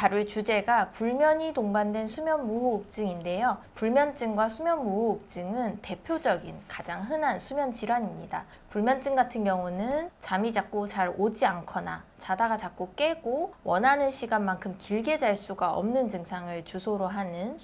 다룰 주제가 불면이 동반된 수면 무호흡증인데요. 불면증과 수면 무호흡증은 대표적인 가장 흔한 수면 질환입니다. 불면증 같은 경우는 잠이 자꾸 잘 오지 않거나 자다가 자꾸 깨고 원하는 시간만큼 길게 잘 수가 없는 증상을 주소로 하는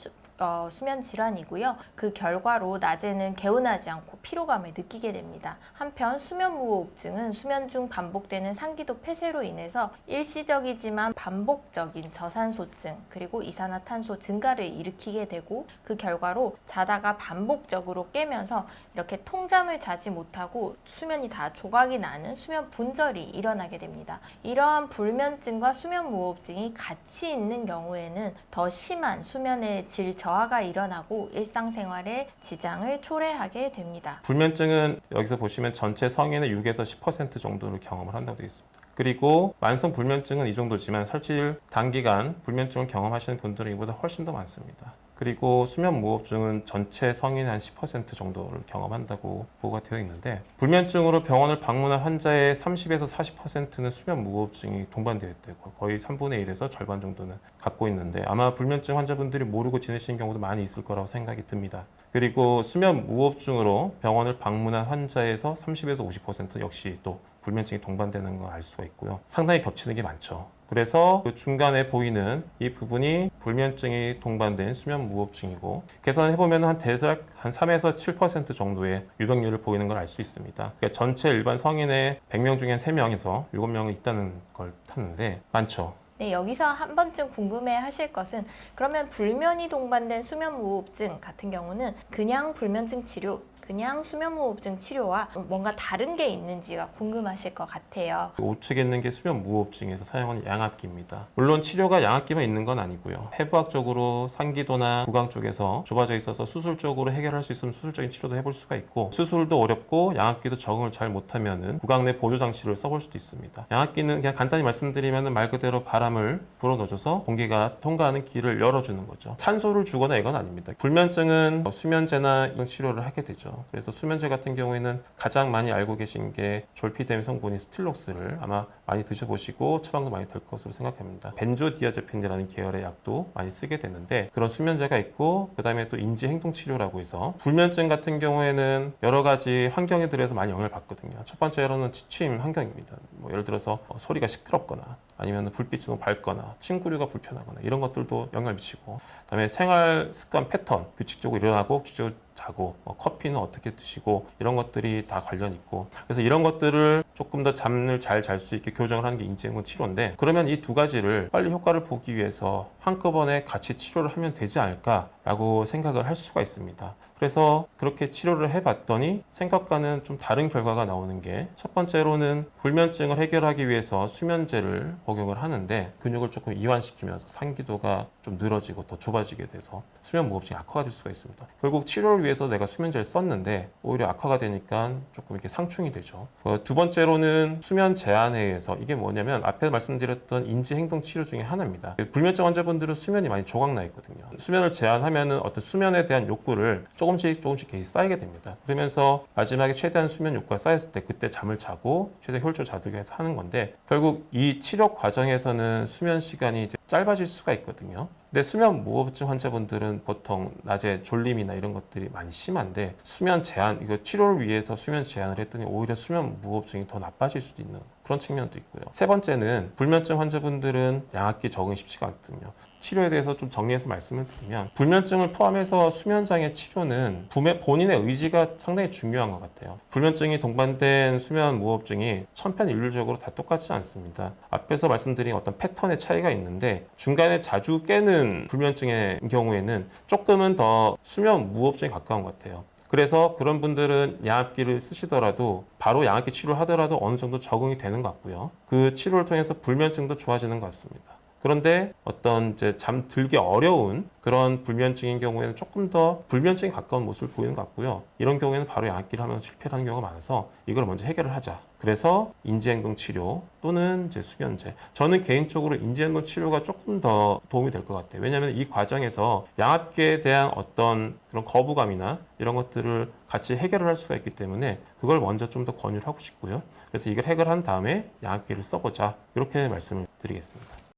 수면 질환이고요. 그 결과로 낮에는 개운하지 않고 피로감을 느끼게 됩니다. 한편 수면 무호흡증은 수면 중 반복되는 상기도 폐쇄로 인해서 일시적이지만 반복적인 저산소증 그리고 이산화탄소 증가를 일으키게 되고 그 결과로 자다가 반복적으로 깨면서 이렇게 통잠을 자지 못하고 수면이 다 조각이 나는 수면 분절이 일어나게 됩니다. 이러한 불면증과 수면 무호흡증이 같이 있는 경우에는 더 심한 수면의 질 저하가 일어나고 일상생활에 지장을 초래하게 됩니다. 불면증은 여기서 보시면 전체 성인의 6에서 10% 정도를 경험을 한다고 되어 있습니다. 그리고 만성 불면증은 이 정도지만 사실 단기간 불면증을 경험하시는 분들은 이보다 훨씬 더 많습니다. 그리고 수면 무호흡증은 전체 성인의 한 10% 정도를 경험한다고 보고가 되어 있는데 불면증으로 병원을 방문한 환자의 30에서 40%는 수면 무호흡증이 동반되어 있다고 거의 3분의 1에서 절반 정도는 갖고 있는데 아마 불면증 환자분들이 모르고 지내시는 경우도 많이 있을 거라고 생각이 듭니다. 그리고 수면 무호흡증으로 병원을 방문한 환자에서 30에서 50% 역시 또 불면증이 동반되는 걸 알 수가 있고요. 상당히 겹치는 게 많죠. 그래서 그 중간에 보이는 이 부분이 불면증이 동반된 수면 무호흡증이고 계산해보면 대략 한 3에서 7% 정도의 유병률을 보이는 걸 알 수 있습니다. 그러니까 전체 일반 성인의 100명 중에 3명에서 7명은 있다는 걸 탔는데 많죠. 네, 여기서 한 번쯤 궁금해 하실 것은 그러면 불면이 동반된 수면 무호흡증 같은 경우는 그냥 불면증 치료, 그냥 수면 무호흡증 치료와 뭔가 다른 게 있는지가 궁금하실 것 같아요. 우측에 있는 게 수면 무호흡증에서 사용하는 양압기입니다. 물론 치료가 양압기만 있는 건 아니고요. 해부학적으로 상기도나 구강 쪽에서 좁아져 있어서 수술적으로 해결할 수 있으면 수술적인 치료도 해볼 수가 있고 수술도 어렵고 양압기도 적응을 잘 못하면은 구강 내 보조 장치를 써볼 수도 있습니다. 양압기는 그냥 간단히 말씀드리면 말 그대로 바람을 불어넣어줘서 공기가 통과하는 길을 열어주는 거죠. 산소를 주거나 이건 아닙니다. 불면증은 수면제나 이런 치료를 하게 되죠. 그래서 수면제 같은 경우에는 가장 많이 알고 계신 게 졸피뎀 성분인 스틸록스를 아마 많이 드셔보시고 처방도 많이 될 것으로 생각합니다. 벤조디아제핀이라는 계열의 약도 많이 쓰게 되는데 그런 수면제가 있고 그 다음에 또 인지행동치료라고 해서 불면증 같은 경우에는 여러 가지 환경에 들어서 많이 영향을 받거든요. 첫 번째로는 취침 환경입니다. 예를 들어서 소리가 시끄럽거나 아니면 불빛이 너무 밝거나 침구류가 불편하거나 이런 것들도 영향을 미치고 그다음에 생활 습관 패턴 규칙적으로 일어나고 규칙적으로 자고 커피는 어떻게 드시고 이런 것들이 다 관련 있고 그래서 이런 것들을 조금 더 잠을 잘 잘 수 있게 교정을 하는 게 인지행동 치료인데 그러면 이 두 가지를 빨리 효과를 보기 위해서 한꺼번에 같이 치료를 하면 되지 않을까라고 생각을 할 수가 있습니다. 그래서 그렇게 치료를 해봤더니 생각과는 좀 다른 결과가 나오는 게 첫 번째로는 불면증을 해결하기 위해서 수면제를 복용을 하는데 근육을 조금 이완시키면서 상기도가 좀 늘어지고 더 좁아지게 돼서 수면 무호흡증이 악화가 될 수가 있습니다. 결국 치료를 위해서 내가 수면제를 썼는데 오히려 악화가 되니까 조금 이렇게 상충이 되죠. 두 번째로는 수면 제한에 의해서 이게 뭐냐면 앞에 말씀드렸던 인지행동 치료 중에 하나입니다. 불면증 환자분들은 수면이 많이 조각나 있거든요. 수면을 제한하면은 어떤 수면에 대한 욕구를 조금씩 계속 쌓이게 됩니다. 그러면서 마지막에 최대한 수면 욕구가 쌓였을 때 그때 잠을 자고 최대 효율적으로 자기 위해서 하는 건데 결국 이 치료 과정에서는 수면 시간이 이제 짧아질 수가 있거든요. 근데 수면 무호흡증 환자분들은 보통 낮에 졸림이나 이런 것들이 많이 심한데 수면 제한, 이거 치료를 위해서 수면 제한을 했더니 오히려 수면 무호흡증이 더 나빠질 수도 있는 그런 측면도 있고요. 세 번째는 불면증 환자분들은 양압기 적응이 쉽지가 않거든요. 치료에 대해서 좀 정리해서 말씀을 드리면 불면증을 포함해서 수면장애 치료는 본인의 의지가 상당히 중요한 것 같아요. 불면증이 동반된 수면 무호흡증이 천편일률적으로 다 똑같지 않습니다. 앞에서 말씀드린 어떤 패턴의 차이가 있는데 중간에 자주 깨는 불면증의 경우에는 조금은 더 수면 무호흡증에 가까운 것 같아요. 그래서 그런 분들은 양압기를 쓰시더라도 바로 양압기 치료를 하더라도 어느 정도 적응이 되는 것 같고요. 그 치료를 통해서 불면증도 좋아지는 것 같습니다. 그런데 어떤 이제 잠들기 어려운 그런 불면증인 경우에는 조금 더 불면증에 가까운 모습을 보이는 것 같고요. 이런 경우에는 바로 양압기를 하면서 실패를 하는 경우가 많아서 이걸 먼저 해결을 하자. 그래서 인지행동 치료 또는 이제 수면제. 저는 개인적으로 인지행동 치료가 조금 더 도움이 될 것 같아요. 왜냐하면 이 과정에서 양압기에 대한 어떤 그런 거부감이나 이런 것들을 같이 해결을 할 수가 있기 때문에 그걸 먼저 좀 더 권유를 하고 싶고요. 그래서 이걸 해결한 다음에 양압기를 써보자. 이렇게 말씀을 드리겠습니다.